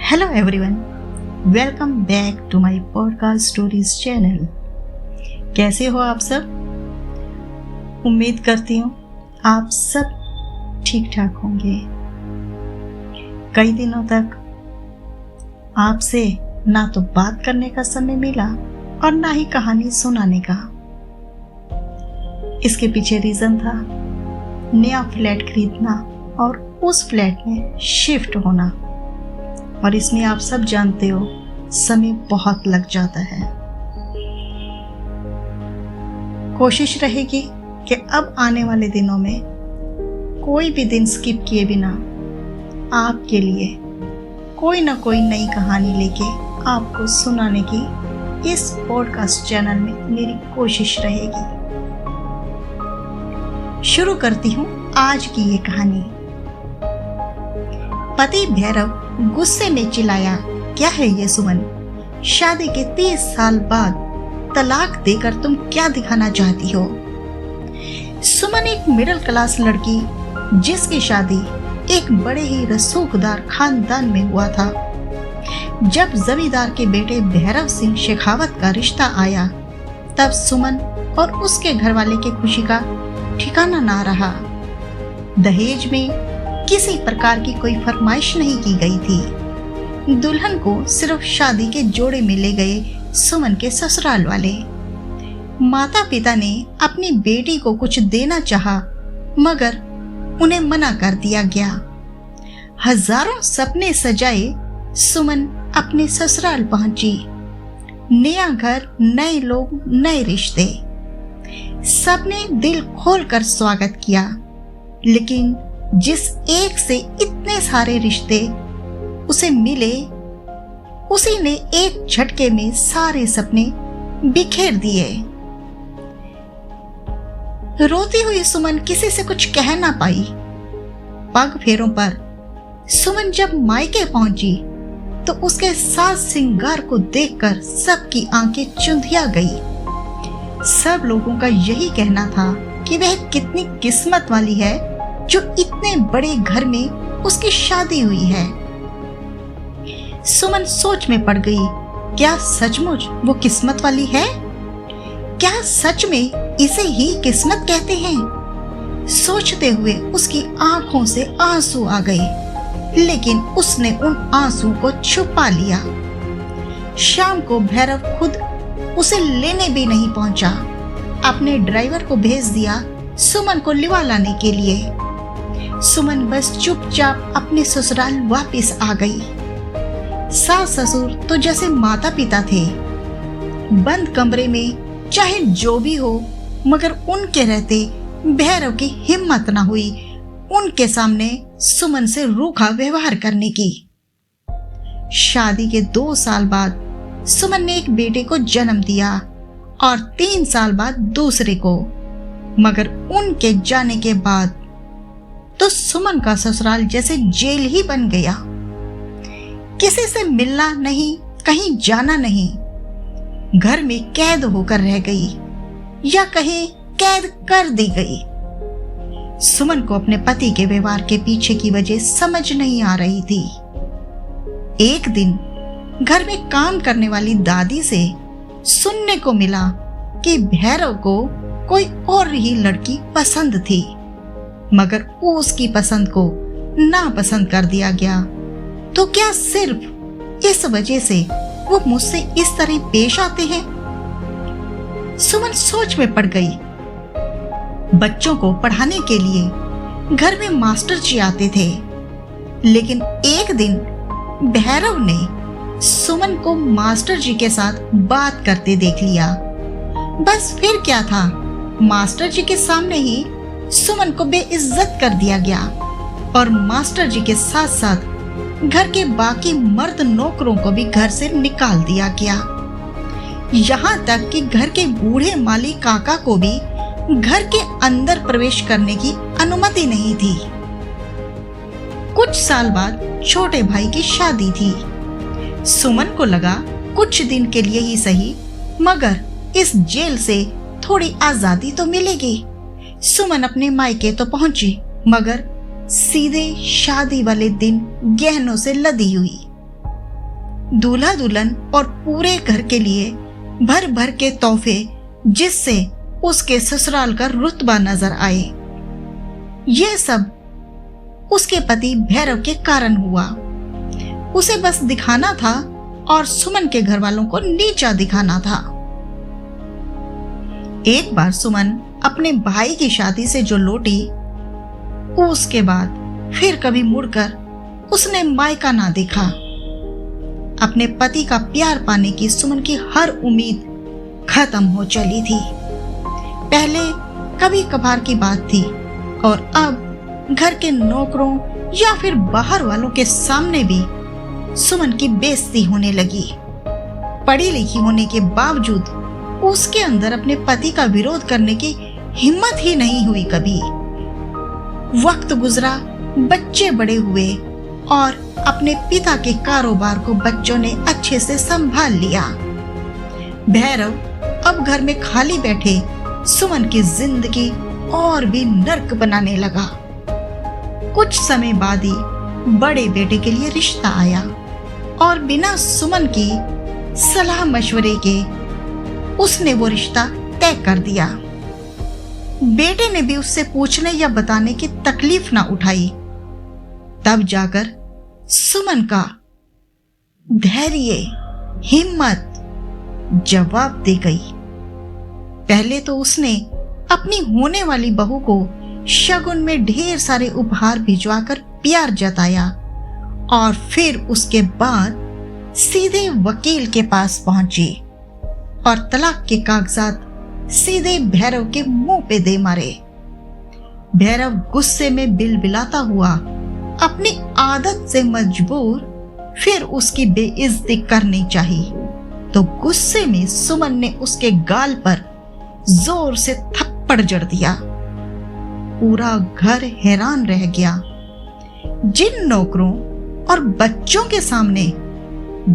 Hello everyone, welcome back to my podcast stories channel. कैसे हो आप सब? उम्मीद करती हूँ आप सब ठीक ठाक होंगे। कई दिनों तक आपसे ना तो बात करने का समय मिला और ना ही कहानी सुनाने का। इसके पीछे रीजन था नया फ्लैट खरीदना और उस फ्लैट में शिफ्ट होना, और इसमें आप सब जानते हो समय बहुत लग जाता है। कोशिश रहेगी कि अब आने वाले दिनों में कोई भी दिन स्किप किए बिना आपके लिए कोई ना कोई नई कहानी लेके आपको सुनाने की इस पॉडकास्ट चैनल में मेरी कोशिश रहेगी। शुरू करती हूँ आज की ये कहानी। पति भैरव गुस्से में चिल्लाया, क्या है ये सुमन? शादी के 30 साल बाद तलाक देकर तुम क्या दिखाना चाहती हो? सुमन एक मिडिल क्लास लड़की जिसकी शादी एक बड़े ही रसूखदार खानदान में हुआ था। जब जमींदार के बेटे भैरव सिंह शेखावत का रिश्ता आया तब सुमन और उसके घरवाले की खुशी का ठिकाना ना रहा। दहेज में किसी प्रकार की कोई फरमाइश नहीं की गई थी। दुल्हन को सिर्फ शादी के जोड़े में ले गए सुमन के ससुराल वाले। माता पिता ने अपनी बेटी को कुछ देना चाहा, मगर उन्हें मना कर दिया गया। हजारों सपने सजाए सुमन अपने ससुराल पहुंची। नया घर, नए लोग, नए रिश्ते, सबने दिल खोलकर स्वागत किया। लेकिन जिस एक से इतने सारे रिश्ते उसे मिले, उसी ने एक झटके में सारे सपने बिखेर दिए। रोती हुई सुमन किसी से कुछ कह ना पाई। पग फेरों पर सुमन जब मायके पहुंची तो उसके साज सिंगार को देखकर सबकी आंखें चुंधिया गई। सब लोगों का यही कहना था कि वह कितनी किस्मत वाली है जो इतने बड़े घर में उसकी शादी हुई है। सुमन सोच में पड़ गई, क्या सचमुच वो किस्मत वाली है? क्या सच में इसे ही किस्मत कहते हैं? सोचते हुए उसकी आंखों से आंसू आ गए, लेकिन उसने उन आंसू को छुपा लिया। शाम को भैरव खुद उसे लेने भी नहीं पहुंचा। अपने ड्राइवर को भेज दिया सुमन को लिवा लाने के लिए। सुमन बस चुपचाप अपने ससुराल वापस आ गई। सास ससुर तो जैसे माता पिता थे। बंद कमरे में चाहे जो भी हो, मगर उनके रहते भैरव की हिम्मत न हुई उनके सामने सुमन से रूखा व्यवहार करने की। शादी के 2 साल बाद सुमन ने एक बेटे को जन्म दिया और 3 साल बाद दूसरे को। मगर उनके जाने के बाद तो सुमन का ससुराल जैसे जेल ही बन गया। किसी से मिलना नहीं, कहीं जाना नहीं। घर में कैद होकर रह गई, या कहीं कैद कर दी गई। सुमन को अपने पति के व्यवहार के पीछे की वजह समझ नहीं आ रही थी। एक दिन घर में काम करने वाली दादी से सुनने को मिला कि भैरव को कोई और ही लड़की पसंद थी, मगर उसकी पसंद को नापसंद कर दिया गया। तो क्या सिर्फ इस वजह से वो मुझसे इस तरह पेश आते हैं? सुमन सोच में पड़ गई। बच्चों को पढ़ाने के लिए घर में मास्टर जी आते थे, लेकिन एक दिन भैरव ने सुमन को मास्टर जी के साथ बात करते देख लिया। बस फिर क्या था, मास्टर जी के सामने ही सुमन को बेइज्जत कर दिया गया और मास्टर जी के साथ साथ घर के बाकी मर्द नौकरों को भी घर से निकाल दिया गया। यहाँ तक कि घर के बूढ़े माली काका को भी घर के अंदर प्रवेश करने की अनुमति नहीं थी। कुछ साल बाद छोटे भाई की शादी थी। सुमन को लगा कुछ दिन के लिए ही सही, मगर इस जेल से थोड़ी आजादी तो मिलेगी। सुमन अपने मायके तो पहुंची, मगर सीधे शादी वाले दिन गहनों से लदी हुई। दूल्हा दुल्हन और पूरे घर के लिए भर भर के तोहफे, जिससे उसके ससुराल का रुतबा नजर आए। यह सब उसके पति भैरव के कारण हुआ। उसे बस दिखाना था और सुमन के घर वालों को नीचा दिखाना था। एक बार सुमन अपने भाई की शादी से जो लौटी, उसके बाद फिर कभी मुड़कर उसने मायका ना देखा। अपने पति का प्यार पाने की सुमन की हर उम्मीद खत्म हो चली थी। पहले कभी कभार की बात थी और अब घर के नौकरों या फिर बाहर वालों के सामने भी सुमन की बेइज्जती होने लगी। पढ़ी लिखी होने के बावजूद उसके अंदर अपने पति का विरोध करने की हिम्मत ही नहीं हुई कभी। वक्त गुजरा, बच्चे बड़े हुए और अपने पिता के कारोबार को बच्चों ने अच्छे से संभाल लिया। भैरव अब घर में खाली बैठे सुमन की जिंदगी और भी नर्क बनाने लगा। कुछ समय बाद ही बड़े बेटे के लिए रिश्ता आया और बिना सुमन की सलाह मशवरे के उसने वो रिश्ता तय कर दिया। बेटे ने भी उससे पूछने या बताने की तकलीफ ना उठाई। तब जाकर सुमन का धैर्य, हिम्मत जवाब दे गई। पहले तो उसने अपनी होने वाली बहू को शगुन में ढेर सारे उपहार भिजवाकर प्यार जताया और फिर उसके बाद सीधे वकील के पास पहुंची और तलाक के कागजात सीधे भैरव के मुंह पे दे मारे। भैरव गुस्से में बिलबिलाता हुआ अपनी आदत से मजबूर फिर उसकी बेइज्जती करनी चाहिए, तो गुस्से में सुमन ने उसके गाल पर जोर से थप्पड़ जड़ दिया। पूरा घर हैरान रह गया। जिन नौकरों और बच्चों के सामने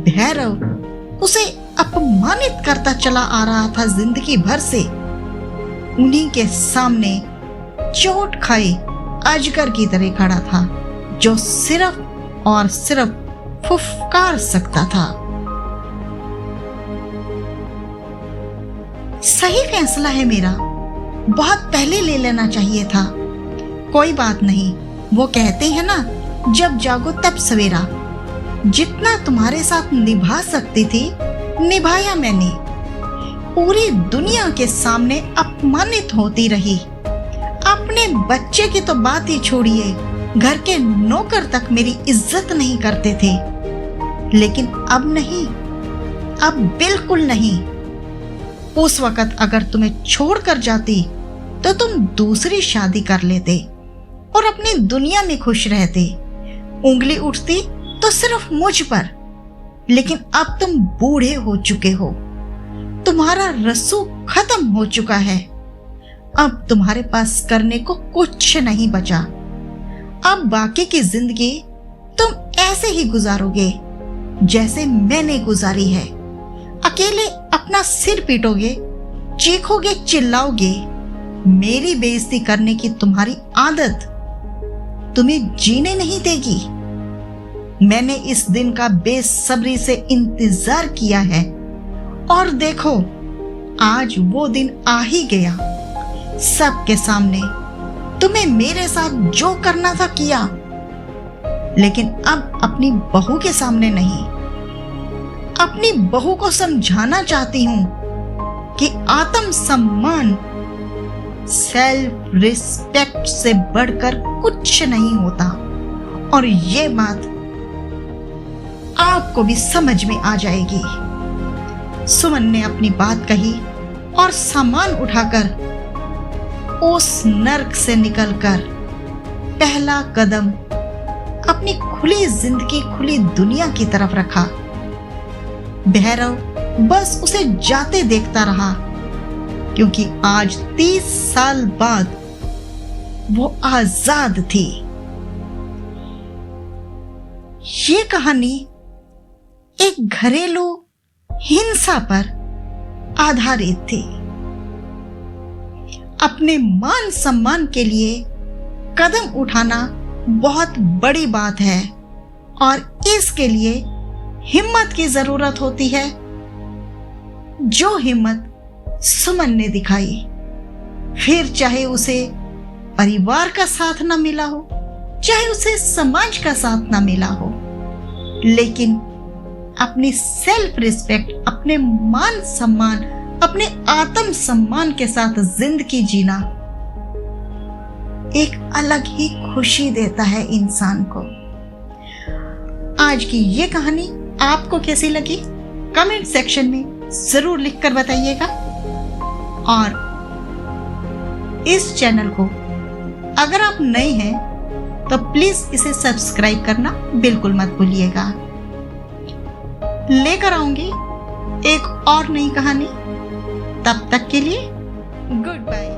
भैरव उसे अपमानित करता चला आ रहा था जिंदगी भर से, उन्हीं के सामने चोट खाए अजगर की तरह खड़ा था, जो सिर्फ और सिर्फ फुफकार सकता था। सही फैसला है मेरा, बहुत पहले ले लेना चाहिए था। कोई बात नहीं, वो कहते हैं ना, जब जागो तब सवेरा। जितना तुम्हारे साथ निभा सकती थी निभाया मैंने। पूरी दुनिया के सामने अपमानित होती रही। अपने बच्चे की तो बात ही छोड़िए, घर के नौकर तक मेरी इज्जत नहीं करते थे। लेकिन अब नहीं, अब बिल्कुल नहीं। उस वक्त अगर तुम्हें छोड़कर जाती तो तुम दूसरी शादी कर लेते और अपनी दुनिया में खुश रहते। उंगली उठती तो सिर्फ मुझ पर, लेकिन अब तुम बूढ़े हो चुके हो, तुम्हारा रसूख खत्म हो चुका है। अब तुम्हारे पास करने को कुछ नहीं बचा। अब बाकी की जिंदगी तुम ऐसे ही गुजारोगे जैसे मैंने गुजारी है। अकेले अपना सिर पीटोगे, चीखोगे, चिल्लाओगे। मेरी बेइज्जती करने की तुम्हारी आदत तुम्हें जीने नहीं देगी। मैंने इस दिन का बेसब्री से इंतजार किया है और देखो, आज वो दिन आ ही गया। सबके सामने तुम्हें मेरे साथ जो करना था किया, लेकिन अब अपनी बहू के सामने नहीं। अपनी बहू को समझाना चाहती हूं कि आत्म सम्मान, सेल्फ रिस्पेक्ट से बढ़कर कुछ नहीं होता, और ये बात आपको भी समझ में आ जाएगी। सुमन ने अपनी बात कही और सामान उठाकर उस नर्क से निकलकर पहला कदम अपनी खुली जिंदगी, खुली दुनिया की तरफ रखा। भैरव बस उसे जाते देखता रहा, क्योंकि आज 30 साल बाद वो आजाद थी। ये कहानी एक घरेलू हिंसा पर आधारित थी। अपने मान सम्मान के लिए कदम उठाना बहुत बड़ी बात है, और इसके लिए हिम्मत की जरूरत होती है, जो हिम्मत सुमन ने दिखाई। फिर चाहे उसे परिवार का साथ न मिला हो, चाहे उसे समाज का साथ न मिला हो, लेकिन अपनी सेल्फ रिस्पेक्ट, अपने मान सम्मान, अपने आत्म सम्मान के साथ जिंदगी जीना एक अलग ही खुशी देता है इंसान को। आज की ये कहानी आपको कैसी लगी कमेंट सेक्शन में जरूर लिखकर बताइएगा, और इस चैनल को अगर आप नए हैं तो प्लीज इसे सब्सक्राइब करना बिल्कुल मत भूलिएगा। लेकर आऊंगी एक और नई कहानी, तब तक के लिए गुड बाय।